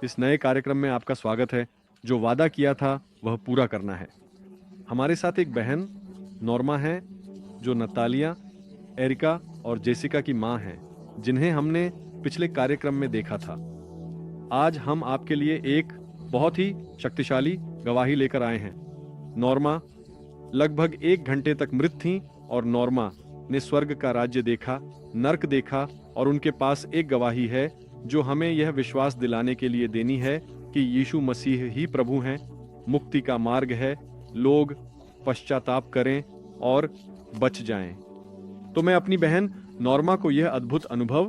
इस नए कार्यक्रम में आपका स्वागत है। जो वादा किया था वह पूरा करना है। हमारे साथ एक बहन नॉर्मा है, जो नतालिया, एरिका और जेसिका की मां हैं, जिन्हें हमने पिछले कार्यक्रम में देखा था। आज हम आपके लिए एक बहुत ही शक्तिशाली गवाही लेकर आए हैं। नॉर्मा लगभग 1 घंटे तक मृत थीं और नॉर्मा ने स्वर्ग का राज्य देखा, नर्क देखा और उनके पास एक गवाही है जो हमें यह विश्वास दिलाने के लिए देनी है कि यीशु मसीह ही प्रभु हैं, मुक्ति का मार्ग है, लोग पश्चाताप करें और बच जाएं। तो मैं अपनी बहन नॉर्मा को यह अद्भुत अनुभव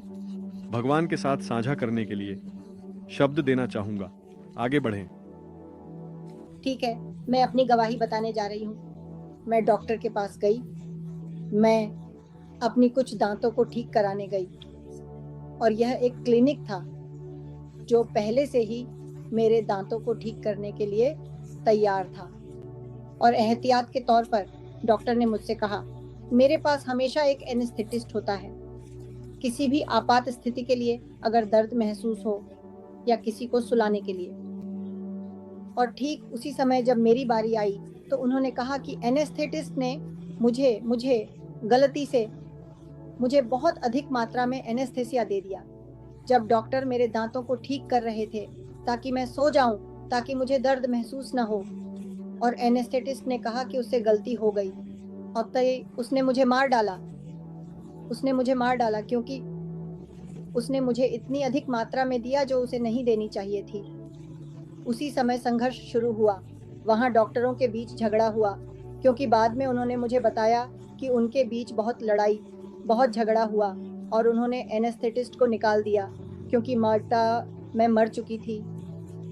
भगवान के साथ साझा करने के लिए शब्द देना चाहूंगा। आगे बढ़ें। ठीक है, मैं अपनी गवाही बताने जा रही हूँ। मैं डॉक्टर के पास गई। मैं अपनी कुछ दांतों को ठीक कराने गई और यह एक क्लिनिक था जो पहले से ही मेरे दांतों को ठीक करने के लिए तैयार था। और एहतियात के तौर पर डॉक्टर ने मुझसे कहा, मेरे पास हमेशा एक एनेस्थेटिस्ट होता है, किसी भी आपात स्थिति के लिए, अगर दर्द महसूस हो या किसी को सुलाने के लिए। और ठीक उसी समय जब मेरी बारी आई तो उन्होंने कहा कि एनेस्थेटिस्ट ने मुझे गलती से मुझे बहुत अधिक मात्रा में एनेस्थेसिया दे दिया। जब डॉक्टर मेरे दांतों को ठीक कर रहे थे ताकि मैं सो जाऊं, ताकि मुझे दर्द महसूस न हो, और एनेस्थेटिस्ट ने कहा कि उससे गलती हो गई और तय उसने मुझे मार डाला क्योंकि उसने मुझे इतनी अधिक मात्रा में दिया जो उसे नहीं देनी चाहिए थी। उसी समय संघर्ष शुरू हुआ। वहाँ डॉक्टरों के बीच झगड़ा हुआ, क्योंकि बाद में उन्होंने मुझे बताया कि उनके बीच बहुत झगड़ा हुआ और उन्होंने एनेस्थेटिस्ट को निकाल दिया, क्योंकि मैं मर चुकी थी।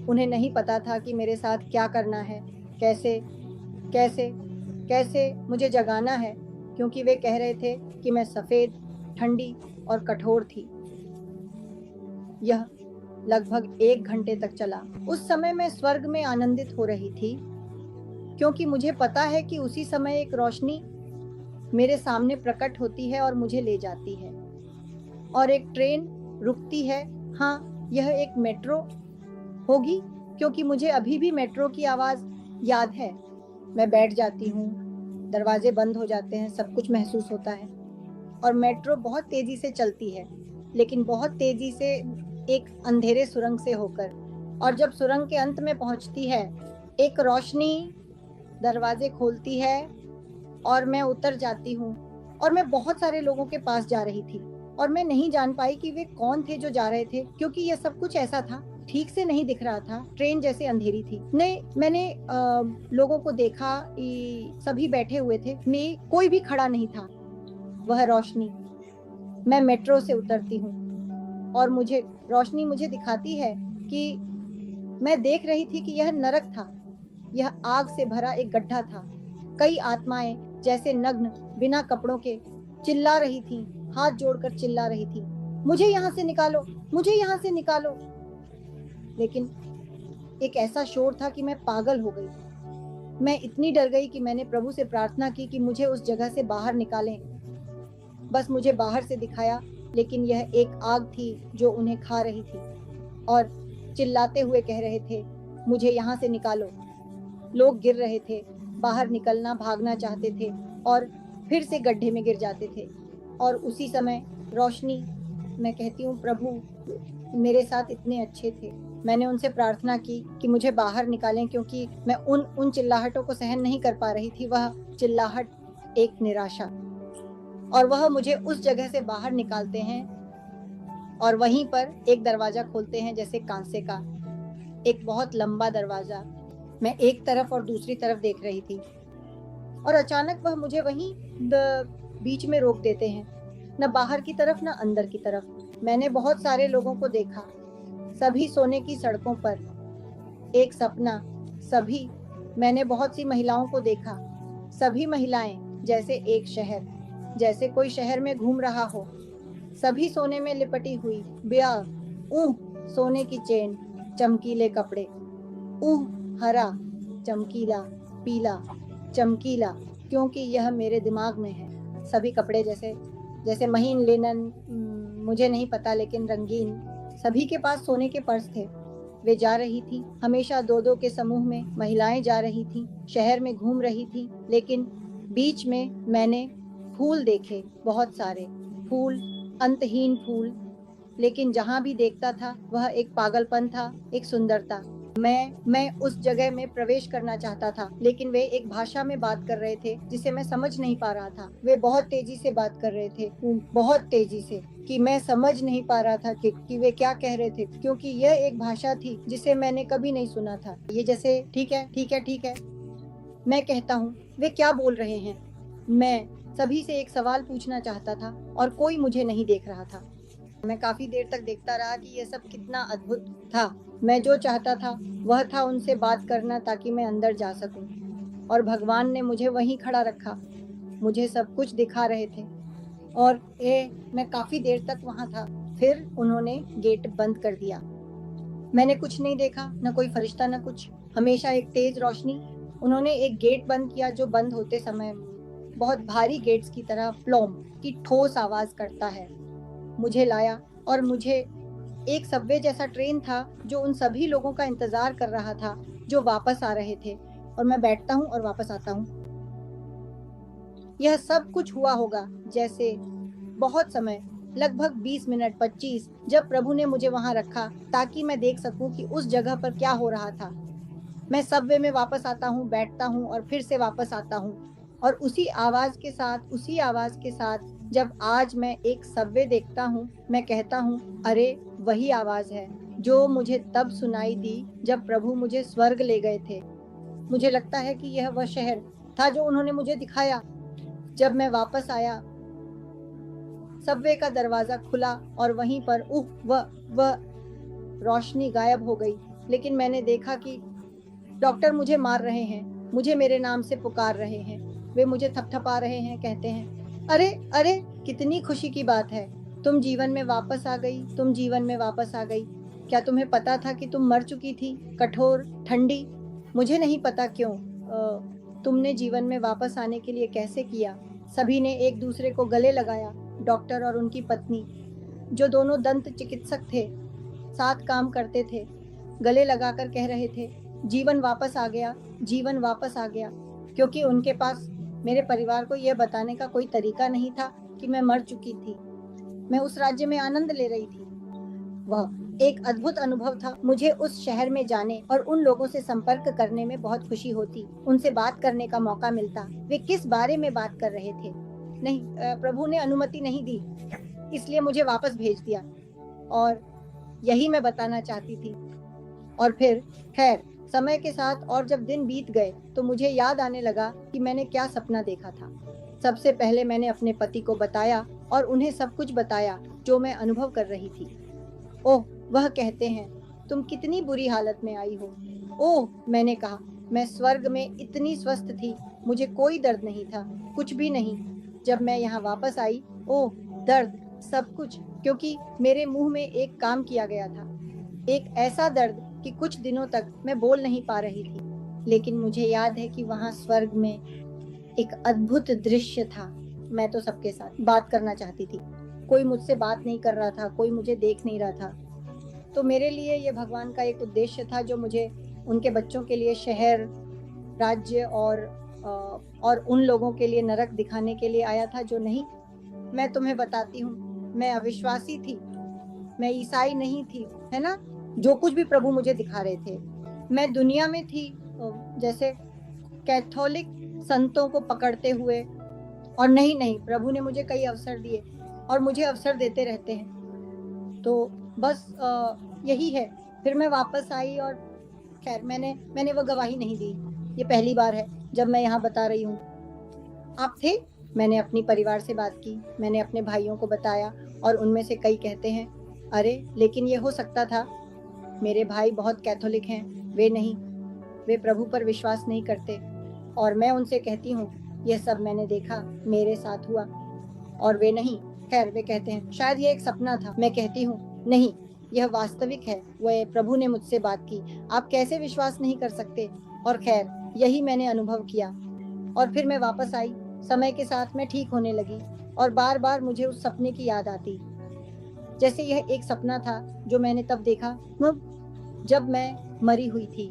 उन्हें नहीं पता था कि मेरे साथ क्या करना है, कैसे कैसे कैसे मुझे जगाना है, क्योंकि वे कह रहे थे कि मैं सफ़ेद, ठंडी और कठोर थी। यह लगभग 1 घंटे तक चला। उस समय मैं स्वर्ग में आनंदित हो रही थी, क्योंकि मुझे पता है कि उसी समय एक रोशनी मेरे सामने प्रकट होती है और मुझे ले जाती है, और एक ट्रेन रुकती है। हाँ, यह एक मेट्रो होगी, क्योंकि मुझे अभी भी मेट्रो की आवाज़ याद है। मैं बैठ जाती हूँ, दरवाजे बंद हो जाते हैं, सब कुछ महसूस होता है और मेट्रो बहुत तेज़ी से चलती है, लेकिन बहुत तेज़ी से, एक अंधेरे सुरंग से होकर। और जब सुरंग के अंत में पहुँचती है, एक रोशनी दरवाजे खोलती है और मैं उतर जाती हूँ। और मैं बहुत सारे लोगों के पास जा रही थी और मैं नहीं जान पाई कि वे कौन थे जो जा रहे थे, क्योंकि यह सब कुछ ऐसा था, ठीक से नहीं दिख रहा था, ट्रेन जैसे अंधेरी थी। मैंने लोगों को देखा, सभी बैठे हुए थे, कोई भी खड़ा नहीं था। वह रोशनी, मैं मेट्रो से उतरती हूँ और रोशनी मुझे दिखाती है कि मैं देख रही थी कि यह नरक था। यह आग से भरा एक गड्ढा था। कई आत्माएं जैसे नग्न, बिना कपड़ों के, चिल्ला रही थीं, हाथ जोड़कर चिल्ला रही थीं, मुझे यहाँ से निकालो, मुझे यहाँ से निकालो। लेकिन एक ऐसा शोर था कि मैं पागल हो गई। मैं इतनी डर गई कि मैंने प्रभु से प्रार्थना की कि मुझे उस जगह से बाहर निकालें। बस मुझे बाहर से दिखाया, लेकिन यह एक आग थी जो उन्हें खा रही थी और चिल्लाते हुए कह रहे थे, मुझे यहाँ से निकालो। लोग गिर रहे थे, बाहर निकलना, भागना चाहते थे और फिर से गड्ढे में गिर जाते थे। और उसी समय रोशनी, मैं कहती हूँ, प्रभु मेरे साथ इतने अच्छे थे। मैंने उनसे प्रार्थना की कि मुझे बाहर निकालें, क्योंकि मैं उन चिल्लाहटों को सहन नहीं कर पा रही थी। वह चिल्लाहट, एक निराशा, और वह मुझे उस जगह से बाहर निकालते हैं और वहीं पर एक दरवाजा खोलते हैं, जैसे कांसे का, एक बहुत लंबा दरवाजा। मैं एक तरफ और दूसरी तरफ देख रही थी और अचानक वह मुझे वहीं बीच में रोक देते हैं, न बाहर की तरफ न अंदर की तरफ। मैंने बहुत सारे लोगों को देखा, सभी सोने की सड़कों पर, एक सपना, सभी। मैंने बहुत सी महिलाओं को देखा, सभी महिलाएं जैसे एक शहर, जैसे कोई शहर में घूम रहा हो, सभी सोने में लिपटी हुई, ब्याह, सोने की चेन, चमकीले कपड़े, हरा, चमकीला, पीला, चमकीला, क्योंकि यह मेरे दिमाग में है। सभी कपड़े जैसे जैसे महीन लिनन, मुझे नहीं पता, लेकिन रंगीन। सभी के पास सोने के पर्स थे, वे जा रही थी, हमेशा 2-2 के समूह में महिलाएं जा रही थीं, शहर में घूम रही थीं, लेकिन बीच में मैंने फूल देखे, बहुत सारे फूल, अंतहीन फूल, लेकिन जहाँ भी देखता था वह एक पागलपन था, एक सुंदरता। मैं उस जगह में प्रवेश करना चाहता था, लेकिन वे एक भाषा में बात कर रहे थे जिसे मैं समझ नहीं पा रहा था। वे बहुत तेजी से बात कर रहे थे, बहुत तेजी से, कि मैं समझ नहीं पा रहा था कि वे क्या कह रहे थे, क्योंकि यह एक भाषा थी जिसे मैंने कभी नहीं सुना था। ये जैसे ठीक है, ठीक है, ठीक है, मैं कहता हूँ, वे क्या बोल रहे हैं? मैं सभी से एक सवाल पूछना चाहता था और कोई मुझे नहीं देख रहा था। मैं काफ़ी देर तक देखता रहा कि यह सब कितना अद्भुत था। मैं जो चाहता था, वह था उनसे बात करना ताकि मैं अंदर जा सकूँ, और भगवान ने मुझे वहीं खड़ा रखा। मुझे सब कुछ दिखा रहे थे और मैं काफ़ी देर तक वहाँ था। फिर उन्होंने गेट बंद कर दिया। मैंने कुछ नहीं देखा, न कोई फरिश्ता, न कुछ। हमेशा एक तेज़ रोशनी। उन्होंने एक गेट बंद किया जो बंद होते समय बहुत भारी गेट्स की तरह प्लोम की ठोस आवाज़ करता है। मुझे लाया और मुझे एक सबवे जैसा ट्रेन था जो उन सभी लोगों का इंतज़ार कर रहा था जो वापस आ रहे थे, और मैं बैठता हूँ और वापस आता हूँ। यह सब कुछ हुआ होगा जैसे बहुत समय, लगभग 20 मिनट, 25, जब प्रभु ने मुझे वहाँ रखा ताकि मैं देख सकूँ कि उस जगह पर क्या हो रहा था। मैं सबवे में वापस आता हूँ, बैठता हूँ और फिर से वापस आता हूँ, और उसी आवाज़ के साथ जब आज मैं एक सबवे देखता हूँ, मैं कहता हूँ, अरे वही आवाज़ है जो मुझे तब सुनाई दी जब प्रभु मुझे स्वर्ग ले गए थे। मुझे लगता है कि यह वह शहर था जो उन्होंने मुझे दिखाया। जब मैं वापस आया, सबवे का दरवाज़ा खुला और वहीं पर वह रोशनी गायब हो गई। लेकिन मैंने देखा कि डॉक्टर मुझे मार रहे हैं, मुझे मेरे नाम से पुकार रहे हैं, वे मुझे थपथपा रहे हैं, कहते हैं, अरे अरे, कितनी खुशी की बात है, तुम जीवन में वापस आ गई, तुम जीवन में वापस आ गई। क्या तुम्हें पता था कि तुम मर चुकी थी, कठोर, ठंडी? मुझे नहीं पता क्यों। तुमने जीवन में वापस आने के लिए कैसे किया? सभी ने एक दूसरे को गले लगाया, डॉक्टर और उनकी पत्नी, जो दोनों दंत चिकित्सक थे, साथ काम करते थे, गले लगाकर कह रहे थे, जीवन वापस आ गया, जीवन वापस आ गया, क्योंकि उनके पास मेरे परिवार को यह बताने का कोई तरीका नहीं था कि मैं मर चुकी थी। मैं उस राज्य में आनंद ले रही थी। वह एक अद्भुत अनुभव था। मुझे उस शहर में जाने और उन लोगों से संपर्क करने में बहुत खुशी होती, उनसे बात करने का मौका मिलता। वे किस बारे में बात कर रहे थे? नहीं, प्रभु ने अनुमति नहीं दी, इसलिए मुझे वापस भेज दिया, और यही मैं बताना चाहती थी। और फिर खैर, समय के साथ और जब दिन बीत गए तो मुझे याद आने लगा कि मैंने क्या सपना देखा था। सबसे पहले मैंने अपने पति को बताया और उन्हें सब कुछ बताया जो मैं अनुभव कर रही थी। ओह, वह कहते हैं, तुम कितनी बुरी हालत में आई हो। ओह, मैंने कहा, मैं स्वर्ग में इतनी स्वस्थ थी, मुझे कोई दर्द नहीं था, कुछ भी नहीं। जब मैं यहाँ वापस आई, ओह, दर्द, सब कुछ, क्योंकि मेरे मुंह में एक काम किया गया था, एक ऐसा दर्द कि कुछ दिनों तक मैं बोल नहीं पा रही थी। लेकिन मुझे याद है कि वहाँ स्वर्ग में एक अद्भुत दृश्य था। मैं तो सबके साथ बात करना चाहती थी, कोई मुझसे बात नहीं कर रहा था, कोई मुझे देख नहीं रहा था। तो मेरे लिए ये भगवान का एक उद्देश्य था जो मुझे उनके बच्चों के लिए शहर, राज्य और उन लोगों के लिए नरक दिखाने के लिए आया था जो नहीं। मैं तुम्हें बताती हूँ, मैं अविश्वासी थी, मैं ईसाई नहीं थी, है ना? जो कुछ भी प्रभु मुझे दिखा रहे थे, मैं दुनिया में थी, जैसे कैथोलिक संतों को पकड़ते हुए। और नहीं, प्रभु ने मुझे कई अवसर दिए और मुझे अवसर देते रहते हैं। तो बस यही है। फिर मैं वापस आई और खैर मैंने वो गवाही नहीं दी। ये पहली बार है जब मैं यहाँ बता रही हूँ। आप थे? मैंने अपनी परिवार से बात की, मैंने अपने भाइयों को बताया, और उनमें से कई कहते हैं, अरे लेकिन ये हो सकता था। मेरे भाई बहुत कैथोलिक हैं, वे नहीं, वे प्रभु पर विश्वास नहीं करते। और मैं उनसे कहती हूँ, यह सब मैंने देखा, मेरे साथ हुआ, और वे नहीं। खैर, वे कहते हैं, शायद यह एक सपना था। मैं कहती हूँ, नहीं, यह वास्तविक है, वह प्रभु ने मुझसे बात की, आप कैसे विश्वास नहीं कर सकते? और खैर, यही मैंने अनुभव किया। और फिर मैं वापस आई, समय के साथ मैं ठीक होने लगी, और बार बार मुझे उस सपने की याद आती, जैसे यह एक सपना था जो मैंने तब देखा। जब मैं मरी हुई थी।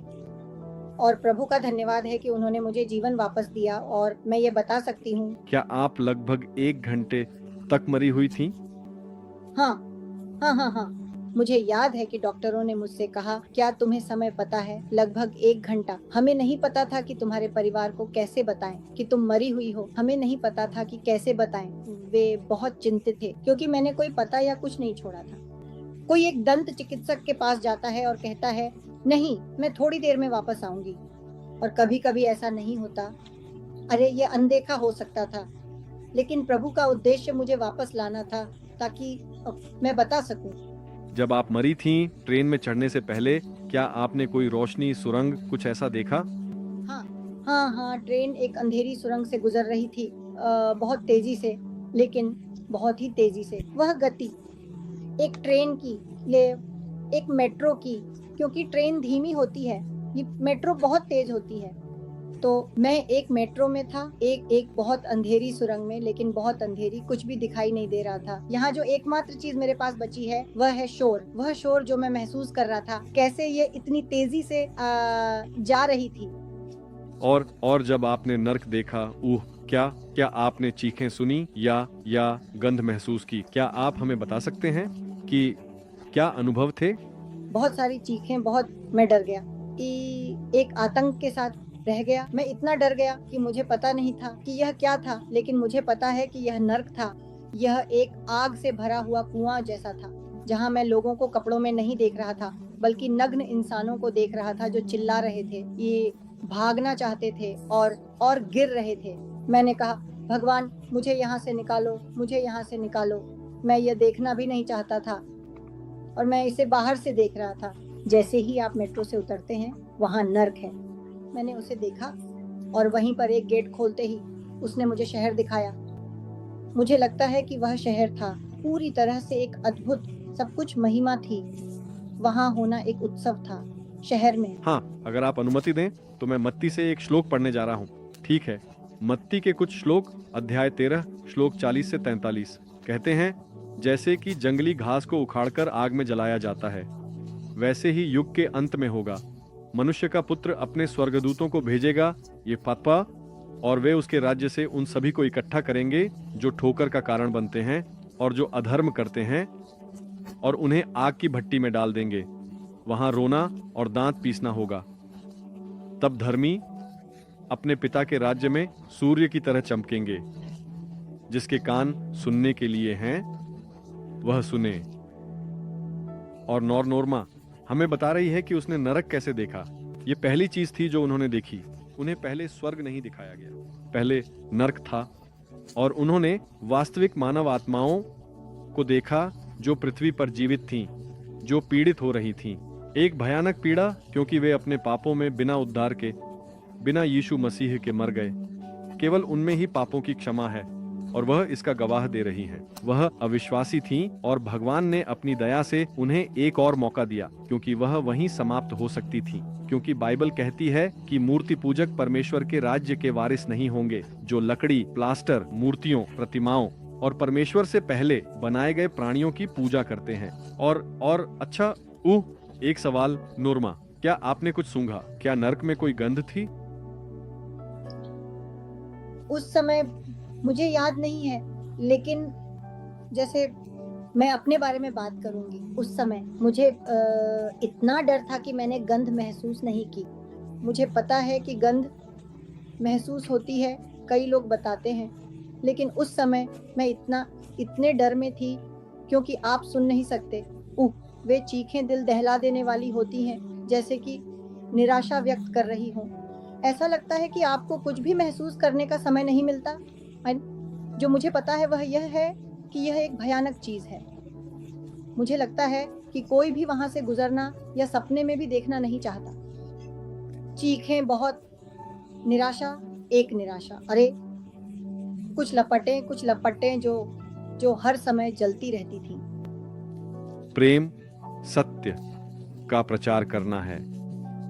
और प्रभु का धन्यवाद है कि उन्होंने मुझे जीवन वापस दिया, और मैं ये बता सकती हूँ। क्या आप लगभग 1 घंटे तक मरी हुई थी? हाँ, हाँ, हाँ, हाँ। मुझे याद है कि डॉक्टरों ने मुझसे कहा, क्या तुम्हें समय पता है? लगभग 1 घंटा। हमें नहीं पता था कि तुम्हारे परिवार को कैसे बताएं कि तुम मरी हुई हो। हमें नहीं पता था कि कैसे बताएं। वे बहुत चिंतित थे क्योंकि मैंने कोई पता या कुछ नहीं छोड़ा था। कोई एक दंत चिकित्सक के पास जाता है और कहता है, नहीं, मैं थोड़ी देर में वापस आऊंगी। और कभी कभी ऐसा नहीं होता। अरे, ये अनदेखा हो सकता था, लेकिन प्रभु का उद्देश्य मुझे वापस लाना था, ताकि मैं बता सकूं। जब आप मरी थीं, ट्रेन में चढ़ने से पहले क्या आपने कोई रोशनी, सुरंग, कुछ ऐसा देखा? हाँ, हाँ, हाँ, ट्रेन एक अंधेरी सुरंग से गुजर रही थी, बहुत तेजी से, लेकिन बहुत ही तेजी से। वह गति एक ट्रेन की, ले एक मेट्रो की, क्योंकि ट्रेन धीमी होती है, ये मेट्रो बहुत तेज होती है। तो मैं एक मेट्रो में था, एक बहुत अंधेरी सुरंग में, लेकिन बहुत अंधेरी, कुछ भी दिखाई नहीं दे रहा था। यहाँ जो एकमात्र चीज मेरे पास बची है वह है शोर। वह शोर जो मैं महसूस कर रहा था, कैसे ये इतनी तेजी से जा रही थी। और जब आपने नर्क देखा, क्या क्या आपने चीखें सुनी या गंध महसूस की? क्या आप हमें बता सकते हैं कि क्या अनुभव थे? बहुत सारी चीखें, बहुत। मैं डर गया, एक आतंक के साथ रह गया। मैं इतना डर गया कि मुझे पता नहीं था कि यह क्या था, लेकिन मुझे पता है कि यह नर्क था। यह एक आग से भरा हुआ कुआं जैसा था, जहां मैं लोगों को कपड़ों में नहीं देख रहा था, बल्कि नग्न इंसानों को देख रहा था, जो चिल्ला रहे थे, ये भागना चाहते थे और गिर रहे थे। मैंने कहा, भगवान, मुझे यहाँ से निकालो, मुझे यहाँ से निकालो। मैं यह देखना भी नहीं चाहता था, और मैं इसे बाहर से देख रहा था। जैसे ही आप मेट्रो से उतरते हैं, वहां नर्क है। मैंने उसे देखा, और वहीं पर एक गेट खोलते ही उसने मुझे शहर दिखाया। मुझे लगता है कि वह शहर था पूरी तरह से एक अद्भुत, सब कुछ महिमा थी। वहां होना एक उत्सव था, शहर में। हाँ, अगर आप अनुमति दें तो मैं मत्ती से एक श्लोक पढ़ने जा रहा हूँ। ठीक है? मत्ती के कुछ श्लोक, अध्याय 13, श्लोक 40 से 43 कहते हैं, जैसे कि जंगली घास को उखाड़कर आग में जलाया जाता है, वैसे ही युग के अंत में होगा। मनुष्य का पुत्र अपने स्वर्गदूतों को भेजेगा, ये पापा, और वे उसके राज्य से उन सभी को इकट्ठा करेंगे जो ठोकर का कारण बनते हैं और जो अधर्म करते हैं, और उन्हें आग की भट्टी में डाल देंगे। वहां रोना और दांत पीसना होगा। तब धर्मी अपने पिता के राज्य में सूर्य की तरह चमकेंगे। जिसके कान सुनने के लिए हैं, वह सुने। और नॉर्मा हमें बता रही है कि उसने नरक कैसे देखा। ये पहली चीज थी जो उन्होंने देखी। उन्हें पहले स्वर्ग नहीं दिखाया गया, पहले नरक था। और उन्होंने वास्तविक मानव आत्माओं को देखा जो पृथ्वी पर जीवित थीं, जो पीड़ित हो रही थीं। एक भयानक पीड़ा, क्योंकि वे अपने पापों में बिना उद्धार के, बिना यीशु मसीह के मर गए। केवल उनमें ही पापों की क्षमा है, और वह इसका गवाह दे रही हैं। वह अविश्वासी थीं, और भगवान ने अपनी दया से उन्हें एक और मौका दिया, क्योंकि वह वहीं समाप्त हो सकती थीं। क्योंकि बाइबल कहती है कि मूर्ति पूजक परमेश्वर के राज्य के वारिस नहीं होंगे, जो लकड़ी, प्लास्टर, मूर्तियों, प्रतिमाओं और परमेश्वर से पहले बनाए गए प्राणियों की पूजा करते हैं। और अच्छा, एक सवाल नोरमा, क्या आपने कुछ सूंघा? क्या नर्क में कोई गंध थी? उस समय मुझे याद नहीं है, लेकिन जैसे मैं अपने बारे में बात करूंगी, उस समय मुझे इतना डर था कि मैंने गंध महसूस नहीं की। मुझे पता है कि गंध महसूस होती है, कई लोग बताते हैं, लेकिन उस समय मैं इतने डर में थी, क्योंकि आप सुन नहीं सकते। वे चीखें दिल दहला देने वाली होती हैं, जैसे कि निराशा व्यक्त कर रही हूँ। ऐसा लगता है कि आपको कुछ भी महसूस करने का समय नहीं मिलता। जो मुझे पता है वह यह है कि यह एक भयानक चीज है। मुझे लगता है कि कोई भी वहां से गुजरना या सपने में भी देखना नहीं चाहता। चीखें बहुत, निराशा, एक निराशा। अरे, कुछ लपटें जो हर समय जलती रहती थी। प्रेम सत्य का प्रचार करना है,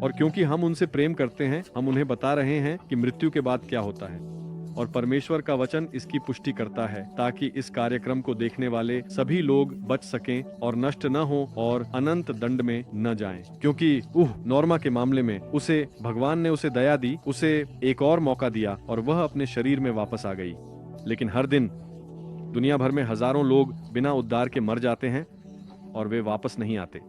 और क्योंकि हम उनसे प्रेम करते हैं, हम उन्हें बता रहे हैं कि मृत्यु के बाद क्या होता है। और परमेश्वर का वचन इसकी पुष्टि करता है ताकि इस कार्यक्रम को देखने वाले सभी लोग बच सकें और नष्ट न हो और अनंत दंड में न जाएं। क्योंकि नॉर्मा के मामले में भगवान ने उसे दया दी, उसे एक और मौका दिया और वह अपने शरीर में वापस आ गई। लेकिन हर दिन दुनिया भर में हजारों लोग बिना उद्धार के मर जाते हैं और वे वापस नहीं आते।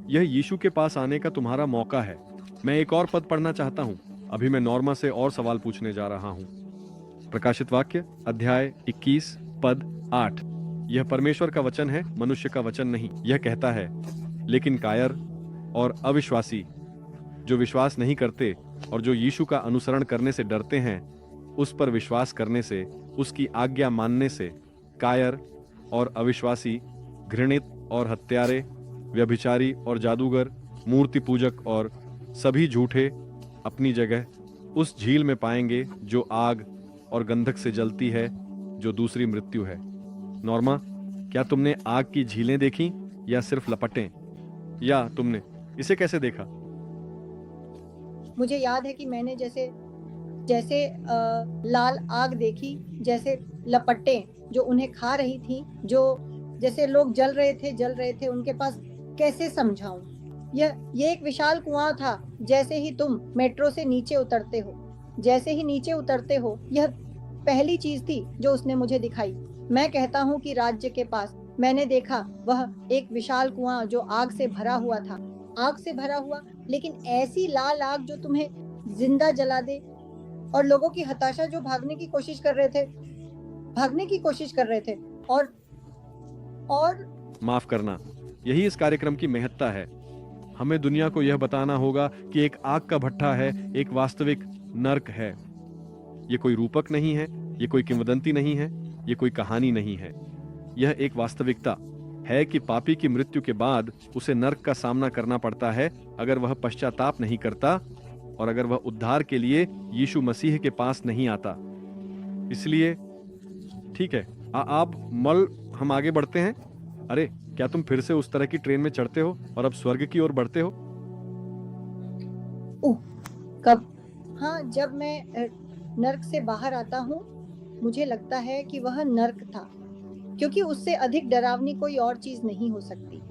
यह यीशु के पास आने का तुम्हारा मौका है। मैं एक और पद पढ़ना चाहता हूं। अभी मैं नॉर्मा से और सवाल पूछने जा रहा हूं। प्रकाशित वाक्य अध्याय 21 पद 8। यह परमेश्वर का वचन है, मनुष्य का वचन नहीं। यह कहता है, लेकिन कायर और अविश्वासी जो विश्वास नहीं करते और जो यीशु का अनुसरण करने से डरते हैं, उस पर विश्वास करने से, उसकी आज्ञा मानने से, कायर और अविश्वासी, घृणित और हत्यारे, व्यभिचारी और जादूगर, मूर्ति पूजक और सभी झूठे अपनी जगह उस झील में पाएंगे जो आग और गंधक से जलती है, जो दूसरी मृत्यु है। नॉर्मा, क्या तुमने आग की झीलें देखी या सिर्फ लपटें? या तुमने इसे कैसे देखा? मुझे याद है कि मैंने जैसे जैसे लाल आग देखी, जैसे लपटें जो उन्हें खा रही थी, जो जैसे लोग जल रहे थे उनके पास कैसे समझाऊं। ये एक विशाल कुआं था। जैसे ही तुम मेट्रो से नीचे उतरते हो, जैसे ही नीचे उतरते हो, यह पहली चीज थी जो उसने मुझे दिखाई। मैं कहता हूँ कि राज्य के पास मैंने देखा वह एक विशाल कुआं जो आग से भरा हुआ था, आग से भरा हुआ, लेकिन ऐसी लाल आग जो तुम्हें जिंदा जला दे, और लोगों की हताशा जो भागने की कोशिश कर रहे थे और माफ करना, यही इस कार्यक्रम की महत्ता है। हमें दुनिया को यह बताना होगा कि एक आग का भट्ठा है, एक वास्तविक नर्क है। ये कोई रूपक नहीं है, ये कोई किंवदंती नहीं है, ये कोई कहानी नहीं है। यह एक वास्तविकता है कि पापी की मृत्यु के बाद उसे नर्क का सामना करना पड़ता है अगर वह पश्चाताप नहीं करता और अगर वह उद्धार के लिए यीशु मसीह के पास नहीं आता। इसलिए ठीक है, आप मल हम आगे बढ़ते हैं। अरे, क्या तुम फिर से उस तरह की ट्रेन में चढ़ते हो और अब स्वर्ग की ओर बढ़ते हो? कब? हाँ, जब मैं नर्क से बाहर आता हूँ, मुझे लगता है कि वह नर्क था, क्योंकि उससे अधिक डरावनी कोई और चीज नहीं हो सकती।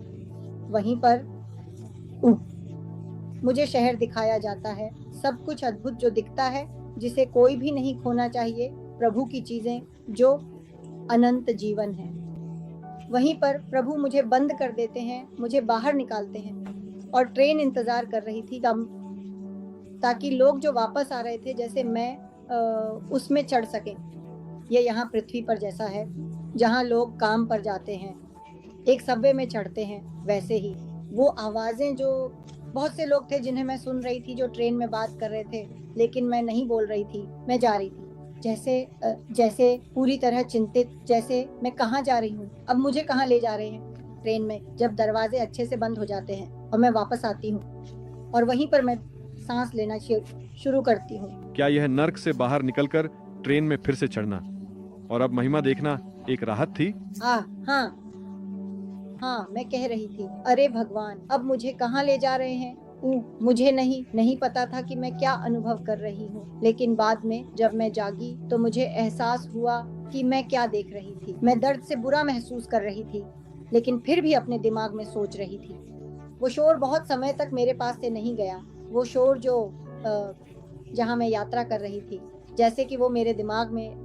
वहीं पर मुझे शहर दिखाया जाता है, सब कुछ अद्भुत जो दिखता है, जिसे कोई भी नहीं खोना चाहिए, प्रभु की चीजें जो अनंत जीवन है। वहीं पर प्रभु मुझे बंद कर देते हैं, मुझे बाहर निकालते हैं, और ट्रेन इंतजार कर रही थी ताकि लोग जो वापस आ रहे थे जैसे मैं उसमें चढ़ सकें। ये यहाँ पृथ्वी पर जैसा है, जहाँ लोग काम पर जाते हैं, एक सबवे में चढ़ते हैं, वैसे ही वो आवाजें जो बहुत से लोग थे जिन्हें मैं सुन रही थी, जो ट्रेन में बात कर रहे थे, लेकिन मैं नहीं बोल रही थी, मैं जा रही थी जैसे पूरी तरह चिंतित, जैसे मैं कहाँ जा रही हूँ, अब मुझे कहाँ ले जा रहे हैं। ट्रेन में जब दरवाजे अच्छे से बंद हो जाते हैं और मैं वापस आती हूँ और वहीं पर मैं सांस लेना शुरू करती हूँ। क्या यह नर्क से बाहर निकलकर ट्रेन में फिर से चढ़ना और अब महिमा देखना एक राहत थी? हाँ, मैं कह रही थी, अरे भगवान, अब मुझे कहाँ ले जा रहे हैं। मुझे नहीं पता था कि मैं क्या अनुभव कर रही हूँ, लेकिन बाद में जब मैं जागी तो मुझे एहसास हुआ कि मैं क्या देख रही थी। मैं दर्द से बुरा महसूस कर रही थी, लेकिन फिर भी अपने दिमाग में सोच रही थी। वो शोर बहुत समय तक मेरे पास से नहीं गया, वो शोर जो जहाँ मैं यात्रा कर रही थी, जैसे कि वो मेरे दिमाग में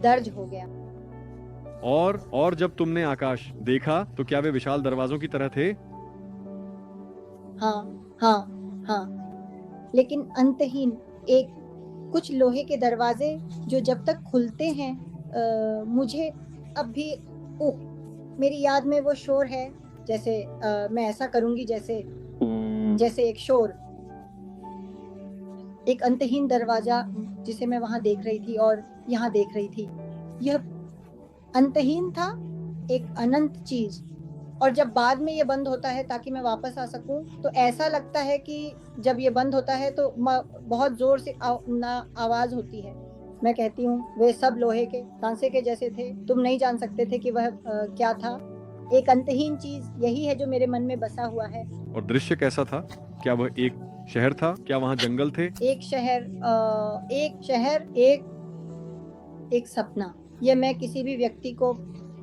दर्ज हो गया। और जब तुमने आकाश देखा तो क्या वे विशाल दरवाजों की तरह थे? हाँ, लेकिन अंतहीन, एक कुछ लोहे के दरवाजे जो जब तक खुलते हैं, मुझे अब भी मेरी याद में वो शोर है। जैसे मैं ऐसा करूंगी, जैसे एक शोर, एक अंतहीन दरवाजा जिसे मैं वहां देख रही थी और यहाँ देख रही थी। यह अंतहीन था, एक अनंत चीज, और जब बाद में ये बंद होता है ताकि मैं वापस आ सकूं, तो ऐसा लगता है कि जब ये बंद होता है तो बहुत जोर से आवाज होती है। मैं कहती हूँ, वे सब लोहे के कांसे के जैसे थे, तुम नहीं जान सकते थे कि वह क्या था। एक अंतहीन चीज यही है जो मेरे मन में बसा हुआ है। और दृश्य कैसा था? क्या वह एक शहर था? क्या वहाँ जंगल थे? एक शहर, एक एक सपना। यह मैं किसी भी व्यक्ति को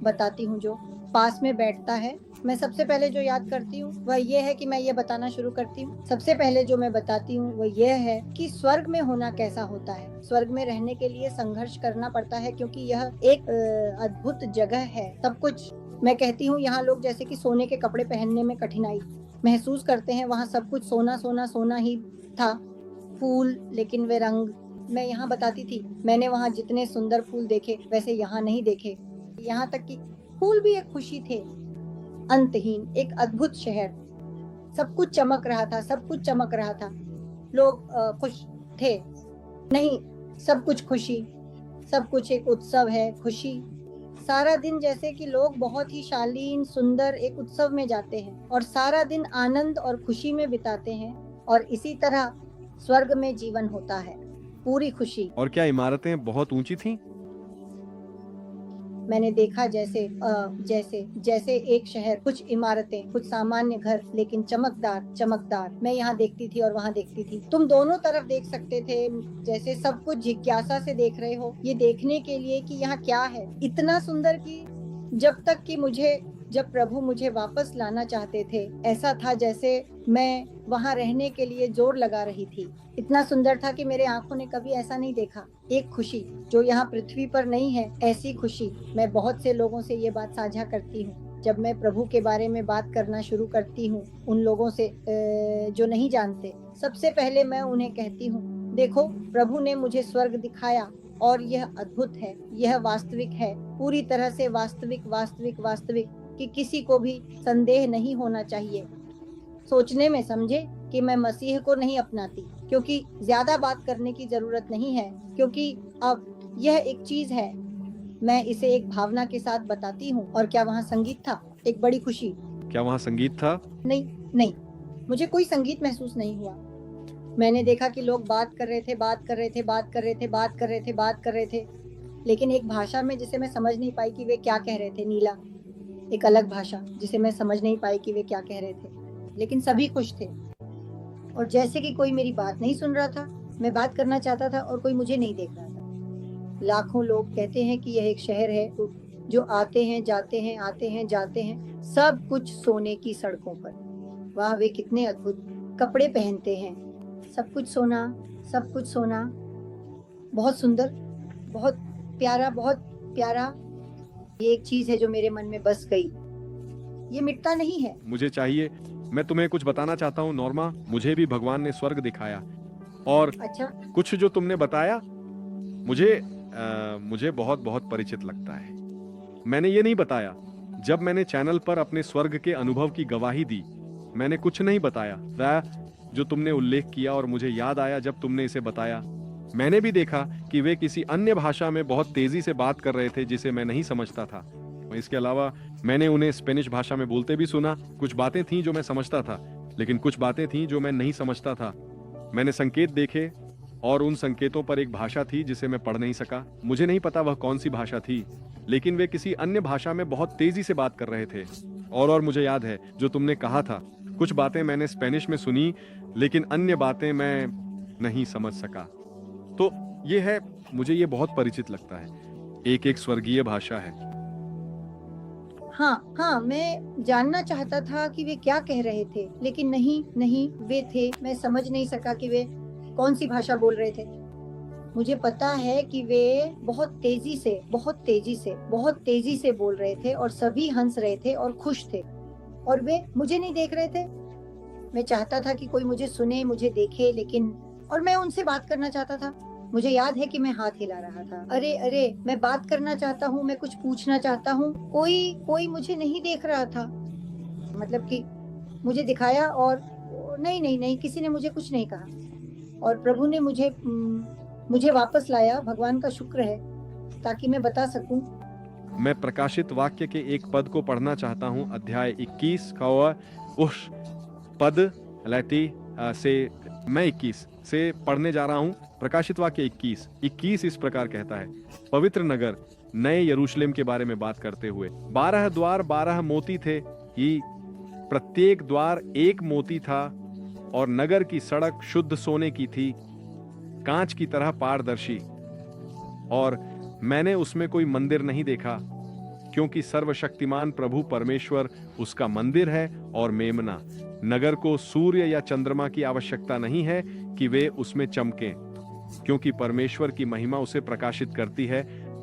बताती हूँ जो पास में बैठता है। मैं सबसे पहले जो याद करती हूँ वह यह है कि मैं ये बताना शुरू करती हूँ। सबसे पहले जो मैं बताती हूँ वह यह है कि स्वर्ग में होना कैसा होता है। स्वर्ग में रहने के लिए संघर्ष करना पड़ता है, क्योंकि यह एक अद्भुत जगह है। सब कुछ, मैं कहती हूँ, यहाँ लोग जैसे कि सोने के कपड़े पहनने में कठिनाई महसूस करते हैं, वहाँ सब कुछ सोना सोना सोना ही था। फूल, लेकिन वे रंग, मैं यहाँ बताती थी, मैंने वहाँ जितने सुंदर फूल देखे वैसे यहाँ नहीं देखे। यहाँ तक कि फूल भी एक खुशी थे, अंतहीन, एक अद्भुत शहर। सब कुछ चमक रहा था, सब कुछ चमक रहा था। लोग खुश थे। नहीं, सब कुछ खुशी, सब कुछ एक उत्सव है, खुशी। सारा दिन जैसे कि लोग बहुत ही शालीन सुंदर एक उत्सव में जाते हैं और सारा दिन आनंद और खुशी में बिताते हैं, और इसी तरह स्वर्ग में जीवन होता है, पूरी खुशी। और क्या इमारतें बहुत ऊंची थीं? मैंने देखा जैसे जैसे एक शहर, कुछ इमारतें, कुछ सामान्य घर, लेकिन चमकदार चमकदार। मैं यहाँ देखती थी और वहाँ देखती थी। तुम दोनों तरफ देख सकते थे, जैसे सब कुछ जिज्ञासा से देख रहे हो, ये देखने के लिए कि यहाँ क्या है। इतना सुंदर कि जब प्रभु मुझे वापस लाना चाहते थे, ऐसा था जैसे मैं वहाँ रहने के लिए जोर लगा रही थी। इतना सुंदर था कि मेरे आंखों ने कभी ऐसा नहीं देखा। एक खुशी जो यहाँ पृथ्वी पर नहीं है, ऐसी खुशी। मैं बहुत से लोगों से ये बात साझा करती हूँ। जब मैं प्रभु के बारे में बात करना शुरू करती हूँ उन लोगों से जो नहीं जानते, सबसे पहले मैं उन्हें कहती हूँ, देखो, प्रभु ने मुझे स्वर्ग दिखाया और यह अद्भुत है, यह वास्तविक है, पूरी तरह से वास्तविक वास्तविक वास्तविक, कि किसी को भी संदेह नहीं होना चाहिए सोचने में, समझे, कि मैं मसीह को नहीं अपनाती, क्योंकि ज्यादा बात करने की जरूरत नहीं है, क्योंकि अब यह एक चीज है, मैं इसे एक भावना के साथ बताती हूँ। और क्या वहाँ संगीत था? एक बड़ी खुशी। क्या वहाँ संगीत था? नहीं, नहीं, मुझे कोई संगीत महसूस नहीं हुआ। मैंने देखा कि लोग बात कर रहे थे, बात कर रहे थे, बात कर रहे थे, बात कर रहे थे, बात कर रहे थे, लेकिन एक भाषा में जिसे मैं समझ नहीं पाई कि वे क्या कह रहे थे। नीला, एक अलग भाषा जिसे मैं समझ नहीं पाई कि वे क्या कह रहे थे, लेकिन सभी खुश थे। और जैसे कि कोई मेरी बात नहीं सुन रहा था, मैं बात करना चाहता था और कोई मुझे नहीं देख रहा था। लाखों लोग कहते हैं कि यह एक शहर है जो आते हैं जाते हैं, आते हैं जाते हैं, सब कुछ सोने की सड़कों पर। वाह, वे कितने अद्भुत कपड़े पहनते हैं, सब कुछ सोना, सब कुछ सोना, बहुत सुंदर, बहुत प्यारा, बहुत प्यारा। ये एक चीज है जो मेरे मन में बस गई, ये मिटता नहीं है। मुझे चाहिए, मैं तुम्हें कुछ बताना चाहता हूँ नॉर्मा, मुझे भी भगवान ने स्वर्ग दिखाया, और अच्छा, कुछ जो तुमने बताया मुझे बहुत बहुत परिचित लगता है। मैंने ये नहीं बताया जब मैंने चैनल पर अपने स्वर्ग के अनुभव की गवाही दी, मैंने कुछ नहीं बताया वह जो तुमने उल्लेख किया, और मुझे याद आया जब तुमने इसे बताया, मैंने भी देखा कि वे किसी अन्य भाषा में बहुत तेजी से बात कर रहे थे जिसे मैं नहीं समझता था। इसके अलावा मैंने उन्हें स्पेनिश भाषा में बोलते भी सुना। कुछ बातें थीं जो मैं समझता था, लेकिन कुछ बातें थीं जो मैं नहीं समझता था। मैंने संकेत देखे और उन संकेतों पर एक भाषा थी जिसे मैं पढ़ नहीं सका। मुझे नहीं पता वह कौन सी भाषा थी, लेकिन वे किसी अन्य भाषा में बहुत तेजी से बात कर रहे थे। और मुझे याद है जो तुमने कहा था, कुछ बातें मैंने स्पेनिश में सुनी, लेकिन अन्य बातें मैं नहीं समझ सका। तो ये है, मुझे ये बहुत परिचित लगता है, एक एक स्वर्गीय भाषा है। हाँ हाँ, मैं जानना चाहता था कि वे क्या कह रहे थे, लेकिन नहीं नहीं, वे थे, मैं समझ नहीं सका कि वे कौन सी भाषा बोल रहे थे। मुझे पता है कि वे बहुत तेजी से, बहुत तेजी से, बहुत तेजी से बोल रहे थे, और सभी हंस रहे थे और खुश थे, और वे मुझे नहीं देख रहे थे। मैं चाहता था कि कोई मुझे सुने, मुझे देखे, लेकिन और मैं उनसे बात करना चाहता था। मुझे याद है कि मैं हाथ हिला रहा था, अरे अरे, मैं बात करना चाहता हूँ, मैं कुछ पूछना चाहता हूँ, कोई कोई मुझे नहीं देख रहा था। मतलब कि मुझे दिखाया और नहीं नहीं नहीं, किसी ने मुझे कुछ नहीं कहा, और प्रभु ने मुझे वापस लाया। भगवान का शुक्र है, ताकि मैं बता सकूं। मैं प्रकाशित वाक्य के एक पद को पढ़ना चाहता हूं, अध्याय 21 का उस पद लैटी से मैं 21 से पढ़ने जा रहा हूं। प्रकाशित वाक्य 21 इस प्रकार कहता है, पवित्र नगर नए यरूशलेम के बारे में बात करते हुए, 12 द्वार 12 मोती थे कि प्रत्येक द्वार एक मोती था, और नगर की सड़क शुद्ध सोने की थी, कांच की तरह पारदर्शी, और मैंने उसमें कोई मंदिर नहीं देखा, क्योंकि सर्वशक्तिमान प्रभु परमेश्वर उसका मंदिर है और मेमना नगर को सूर्य या चंद्रमा की आवश्यकता नहीं है कि वे उसमें चमकें, क्योंकि परमेश्वर की महिमा उसे प्रकाशित करती है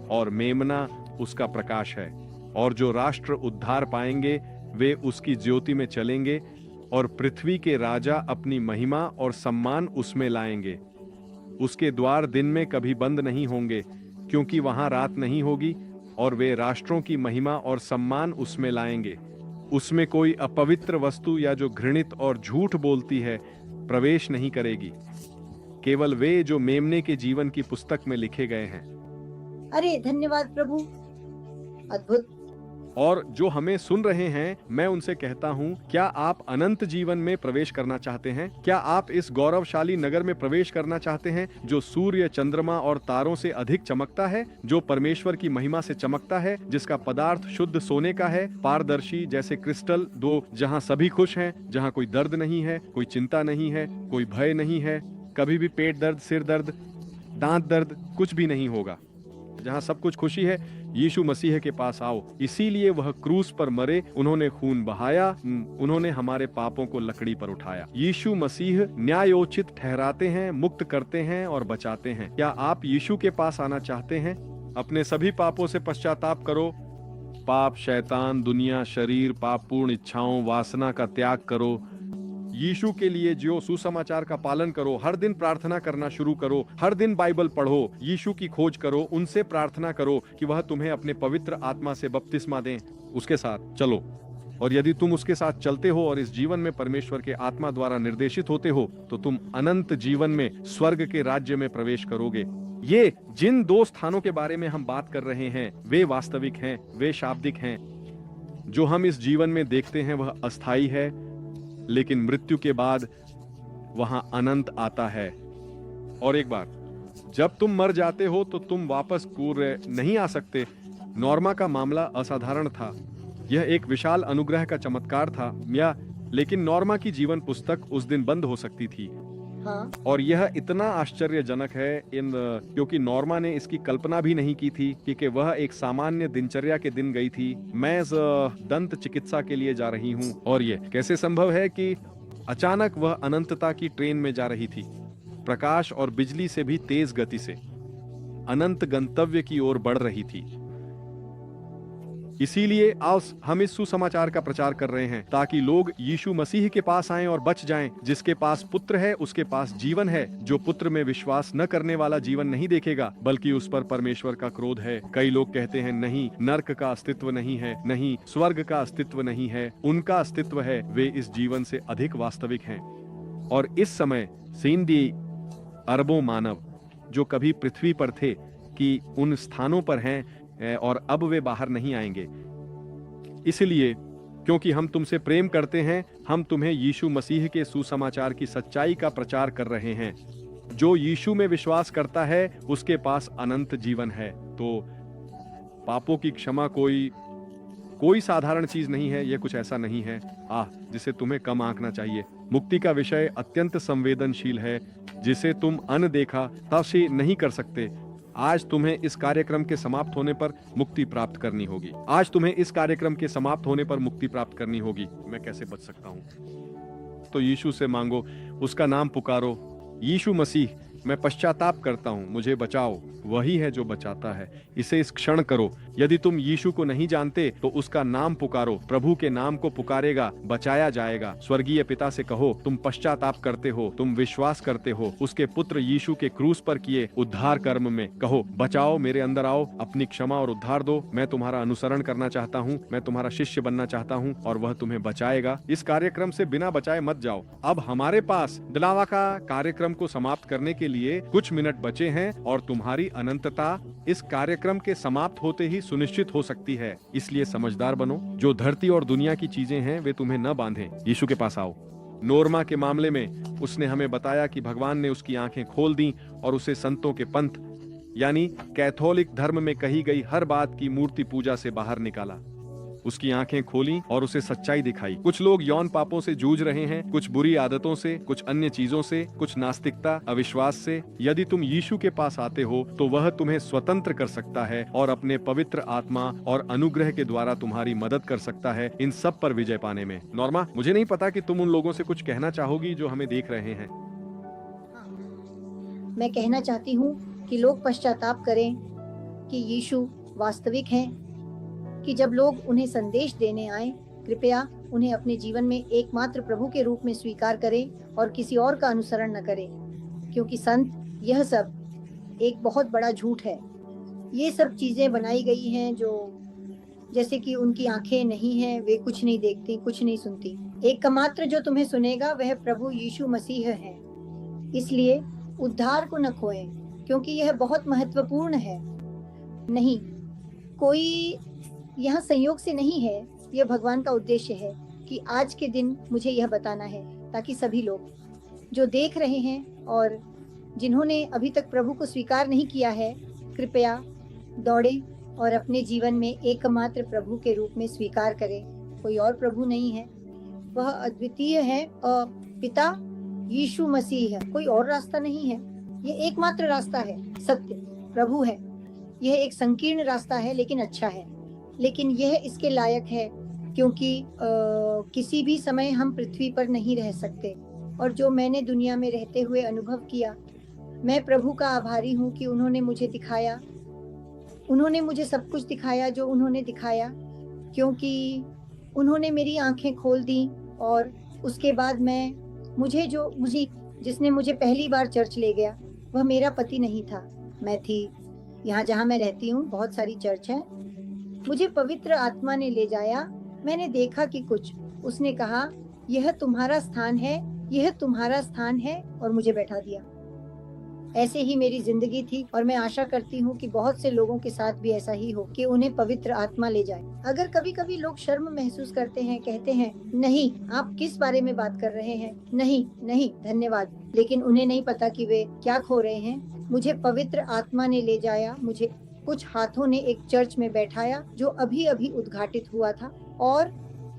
और मेमना उसका प्रकाश है। और जो राष्ट्र उद्धार पाएंगे वे उसकी ज्योति में चलेंगे, और पृथ्वी के राजा अपनी महिमा और सम्मान उसमें लाएंगे। उसके द्वार दिन में कभी बंद नहीं होंगे, क्योंकि वहां रात नहीं होगी, और वे राष्ट्रों की महिमा और सम्मान उसमें लाएंगे। उसमें कोई अपवित्र वस्तु या जो घृणित और झूठ बोलती है प्रवेश नहीं करेगी, केवल वे जो मेमने के जीवन की पुस्तक में लिखे गए हैं। अरे धन्यवाद प्रभु, अद्भुत। और जो हमें सुन रहे हैं, मैं उनसे कहता हूं, क्या आप अनंत जीवन में प्रवेश करना चाहते हैं? क्या आप इस गौरवशाली नगर में प्रवेश करना चाहते हैं जो सूर्य, चंद्रमा और तारों से अधिक चमकता है, जो परमेश्वर की महिमा से चमकता है, जिसका पदार्थ शुद्ध सोने का है, पारदर्शी जैसे क्रिस्टल, जहां सभी खुश हैं, जहां कोई दर्द नहीं है, कोई चिंता नहीं है, कोई भय नहीं है, कभी भी पेट दर्द, सिर दर्द, दांत दर्द कुछ भी नहीं होगा, जहां सब कुछ खुशी है? यीशु मसीह के पास आओ। इसीलिए वह क्रूस पर मरे, उन्होंने खून बहाया, उन्होंने हमारे पापों को लकड़ी पर उठाया। यीशु मसीह न्यायोचित ठहराते हैं, मुक्त करते हैं और बचाते हैं। क्या आप यीशु के पास आना चाहते हैं? अपने सभी पापों से पश्चाताप करो। पाप, शैतान, दुनिया, शरीर, पापपूर्ण इच्छाओं, वासना का त्याग करो। यीशु के लिए जियो, सुसमाचार का पालन करो, हर दिन प्रार्थना करना शुरू करो, हर दिन बाइबल पढ़ो, यीशु की खोज करो, उनसे प्रार्थना करो कि वह तुम्हें अपने पवित्र आत्मा से बपतिस्मा दें। उसके साथ चलो, और यदि तुम उसके साथ चलते हो और इस जीवन में परमेश्वर के आत्मा द्वारा निर्देशित होते हो, तो तुम अनंत जीवन में स्वर्ग के राज्य में प्रवेश करोगे। ये जिन 2 स्थानों के बारे में हम बात कर रहे हैं, वे वास्तविक हैं, वे शाब्दिक हैं। जो हम इस जीवन में देखते हैं वह अस्थाई है, लेकिन मृत्यु के बाद वहां अनंत आता है। और एक बार जब तुम मर जाते हो तो तुम वापस पूरे नहीं आ सकते। नॉर्मा का मामला असाधारण था, यह एक विशाल अनुग्रह का चमत्कार था, लेकिन नॉर्मा की जीवन पुस्तक उस दिन बंद हो सकती थी। हाँ। और यह इतना आश्चर्यजनक है क्योंकि नॉर्मा ने इसकी कल्पना भी नहीं की थी कि वह एक सामान्य दिनचर्या के दिन गई थी। मैं दंत चिकित्सा के लिए जा रही हूँ, और ये कैसे संभव है कि अचानक वह अनंतता की ट्रेन में जा रही थी, प्रकाश और बिजली से भी तेज गति से अनंत गंतव्य की ओर बढ़ रही थी। इसीलिए आओ हम इस सुसमाचार का प्रचार कर रहे हैं, ताकि लोग यीशु मसीह के पास आएं और बच जाएं। जिसके पास पुत्र है उसके पास जीवन है। जो पुत्र में विश्वास न करने वाला जीवन नहीं देखेगा, बल्कि उस पर परमेश्वर का क्रोध है। कई लोग कहते हैं नहीं, नर्क का अस्तित्व नहीं है, नहीं, स्वर्ग का अस्तित्व नहीं है। उनका अस्तित्व है, वे इस जीवन से अधिक वास्तविक हैं। और इस समय सेंधी अरबों मानव जो कभी पृथ्वी पर थे कि उन स्थानों पर हैं, और अब वे बाहर नहीं आएंगे। इसलिए क्योंकि हम तुमसे प्रेम करते हैं, हम तुम्हें यीशु मसीह के सुसमाचार की सच्चाई का प्रचार कर रहे हैं। जो यीशु में विश्वास करता है उसके पास अनंत जीवन है। तो पापों की क्षमा कोई साधारण चीज नहीं है। यह कुछ ऐसा नहीं है जिसे तुम्हें कम आंकना चाहिए। मुक्ति का विषय अत्यंत संवेदनशील है, जिसे तुम अनदेखा तब से नहीं कर सकते। आज तुम्हें इस कार्यक्रम के समाप्त होने पर मुक्ति प्राप्त करनी होगी। आज तुम्हें इस कार्यक्रम के समाप्त होने पर मुक्ति प्राप्त करनी होगी। मैं कैसे बच सकता हूँ? तो यीशु से मांगो, उसका नाम पुकारो, यीशु मसीह, मैं पश्चाताप करता हूँ, मुझे बचाओ। वही है जो बचाता है। इसे इस क्षण करो। यदि तुम यीशु को नहीं जानते तो उसका नाम पुकारो। प्रभु के नाम को पुकारेगा, बचाया जाएगा। स्वर्गीय पिता से कहो, तुम पश्चाताप करते हो, तुम विश्वास करते हो उसके पुत्र यीशु के क्रूस पर किए उद्धार कर्म में। कहो, बचाओ, मेरे अंदर आओ, अपनी क्षमा और उद्धार दो। मैं तुम्हारा अनुसरण करना चाहता हूँ, मैं तुम्हारा शिष्य बनना चाहता हूँ, और वह तुम्हें बचाएगा। इस कार्यक्रम से बिना बचाए मत जाओ। अब हमारे पास दिलावा का कार्यक्रम को समाप्त करने के लिए कुछ मिनट बचे हैं, और तुम्हारी अनंतता इस कार्यक्रम के समाप्त होते ही सुनिश्चित हो सकती है। इसलिए समझदार बनो। जो धरती और दुनिया की चीजें हैं वे तुम्हें न बांधें। यीशु के पास आओ। नोर्मा के मामले में उसने हमें बताया कि भगवान ने उसकी आंखें खोल दी और उसे संतों के पंथ यानी कैथोलिक धर्म में कही गई हर बात की मूर्ति पूजा से बाहर निकाला। उसकी आंखें खोली और उसे सच्चाई दिखाई। कुछ लोग यौन पापों से जूझ रहे हैं, कुछ बुरी आदतों से, कुछ अन्य चीजों से, कुछ नास्तिकता, अविश्वास से। यदि तुम यीशु के पास आते हो तो वह तुम्हें स्वतंत्र कर सकता है और अपने पवित्र आत्मा और अनुग्रह के द्वारा तुम्हारी मदद कर सकता है इन सब पर विजय पाने में। नॉर्मा, मुझे नहीं पता कि तुम उन लोगों से कुछ कहना चाहोगी जो हमें देख रहे हैं। मैं कहना चाहती हूँ कि लोग पश्चाताप करें कि यीशु वास्तविक हैं, कि जब लोग उन्हें संदेश देने आए, कृपया उन्हें अपने जीवन में एकमात्र प्रभु के रूप में स्वीकार करें और किसी और का अनुसरण न करें, क्योंकि संत यह सब एक बहुत बड़ा झूठ है। ये सब चीजें बनाई गई हैं जो जैसे कि उनकी आंखें नहीं हैं, वे कुछ नहीं देखती, कुछ नहीं सुनती। एकमात्र जो तुम्हें सुनेगा वह प्रभु यीशु मसीह है। इसलिए उद्धार को न खोएं, क्योंकि यह बहुत महत्वपूर्ण है। नहीं, कोई यहाँ संयोग से नहीं है, यह भगवान का उद्देश्य है कि आज के दिन मुझे यह बताना है, ताकि सभी लोग जो देख रहे हैं और जिन्होंने अभी तक प्रभु को स्वीकार नहीं किया है, कृपया दौड़ें और अपने जीवन में एकमात्र प्रभु के रूप में स्वीकार करें। कोई और प्रभु नहीं है, वह अद्वितीय है, पिता यीशु मसीह है। कोई और रास्ता नहीं है, ये एकमात्र रास्ता है, सत्य प्रभु है। यह एक संकीर्ण रास्ता है लेकिन अच्छा है, लेकिन यह इसके लायक है क्योंकि किसी भी समय हम पृथ्वी पर नहीं रह सकते। और जो मैंने दुनिया में रहते हुए अनुभव किया, मैं प्रभु का आभारी हूँ कि उन्होंने मुझे दिखाया, उन्होंने मुझे सब कुछ दिखाया जो उन्होंने दिखाया, क्योंकि उन्होंने मेरी आंखें खोल दी। और उसके बाद मुझे जिसने मुझे पहली बार चर्च ले गया वह मेरा पति नहीं था, मैं थी। यहाँ जहाँ मैं रहती हूँ बहुत सारी चर्च हैं। मुझे पवित्र आत्मा ने ले जाया। मैंने देखा कि उसने कहा यह तुम्हारा स्थान है, यह तुम्हारा स्थान है, और मुझे बैठा दिया। ऐसे ही मेरी जिंदगी थी और मैं आशा करती हूँ कि बहुत से लोगों के साथ भी ऐसा ही हो कि उन्हें पवित्र आत्मा ले जाए। अगर कभी कभी लोग शर्म महसूस करते हैं, कहते हैं नहीं आप किस बारे में बात कर रहे हैं, नहीं नहीं धन्यवाद, लेकिन उन्हें नहीं पता कि वे क्या खो रहे हैं। मुझे पवित्र आत्मा ने ले जाया, मुझे कुछ हाथों ने एक चर्च में बैठाया जो अभी अभी उद्घाटित हुआ था, और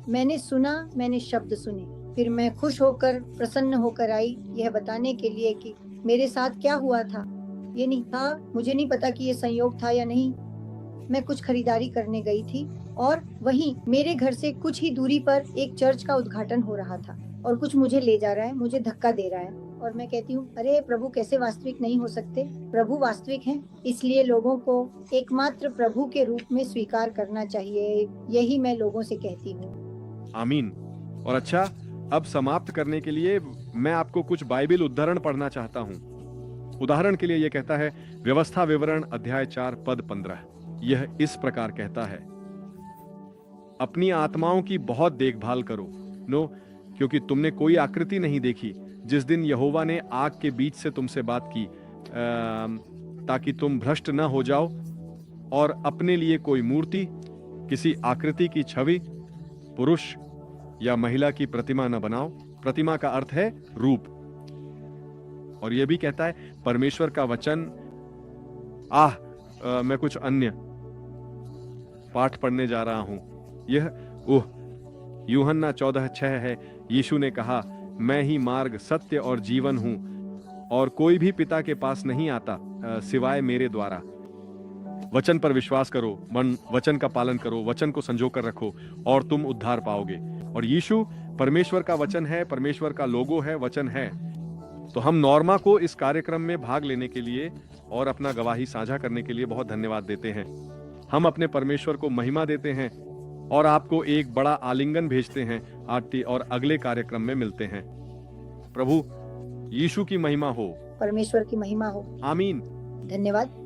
मैंने सुना, मैंने शब्द सुने। फिर मैं खुश होकर, प्रसन्न होकर आई यह बताने के लिए कि मेरे साथ क्या हुआ था। ये नहीं था, मुझे नहीं पता कि ये संयोग था या नहीं। मैं कुछ खरीदारी करने गई थी और वहीं मेरे घर से कुछ ही दूरी पर एक चर्च का उद्घाटन हो रहा था और कुछ मुझे ले जा रहा है, मुझे धक्का दे रहा है, और मैं कहती हूँ अरे प्रभु कैसे वास्तविक नहीं हो सकते, प्रभु वास्तविक हैं। इसलिए लोगों को एकमात्र प्रभु के रूप में स्वीकार करना चाहिए, यही मैं लोगों से कहती हूँ। आमीन। और अच्छा, अब समाप्त करने के लिए मैं आपको कुछ बाइबल उद्धरण पढ़ना चाहता हूं। उदाहरण के लिए यह कहता है, व्यवस्था विवरण अध्याय 4 पद 15। यह इस प्रकार कहता है, अपनी आत्माओं की बहुत देखभाल करो, क्योंकि तुमने कोई आकृति नहीं देखी जिस दिन यहोवा ने आग के बीच से तुमसे बात की, ताकि तुम भ्रष्ट न हो जाओ, और अपने लिए कोई मूर्ति, किसी आकृति की छवि, पुरुष या महिला की प्रतिमा न बनाओ। प्रतिमा का अर्थ है रूप। और यह भी कहता है परमेश्वर का वचन। मैं कुछ अन्य पाठ पढ़ने जा रहा हूं। यह यूहन्ना 14:6 है। यीशु ने कहा, मैं ही मार्ग, सत्य और जीवन हूं, और कोई भी पिता के पास नहीं आता सिवाय मेरे द्वारा। वचन पर विश्वास करो, वचन का पालन करो, वचन को संजो कर रखो और तुम उद्धार पाओगे। और यीशु परमेश्वर का वचन है, परमेश्वर का लोगो है, वचन है। तो हम नॉर्मा को इस कार्यक्रम में भाग लेने के लिए और अपना गवाही साझा करने के लिए बहुत धन्यवाद देते हैं। हम अपने परमेश्वर को महिमा देते हैं और आपको एक बड़ा आलिंगन भेजते हैं और अगले कार्यक्रम में मिलते हैं। प्रभु यीशु की महिमा हो, परमेश्वर की महिमा हो। आमीन। धन्यवाद।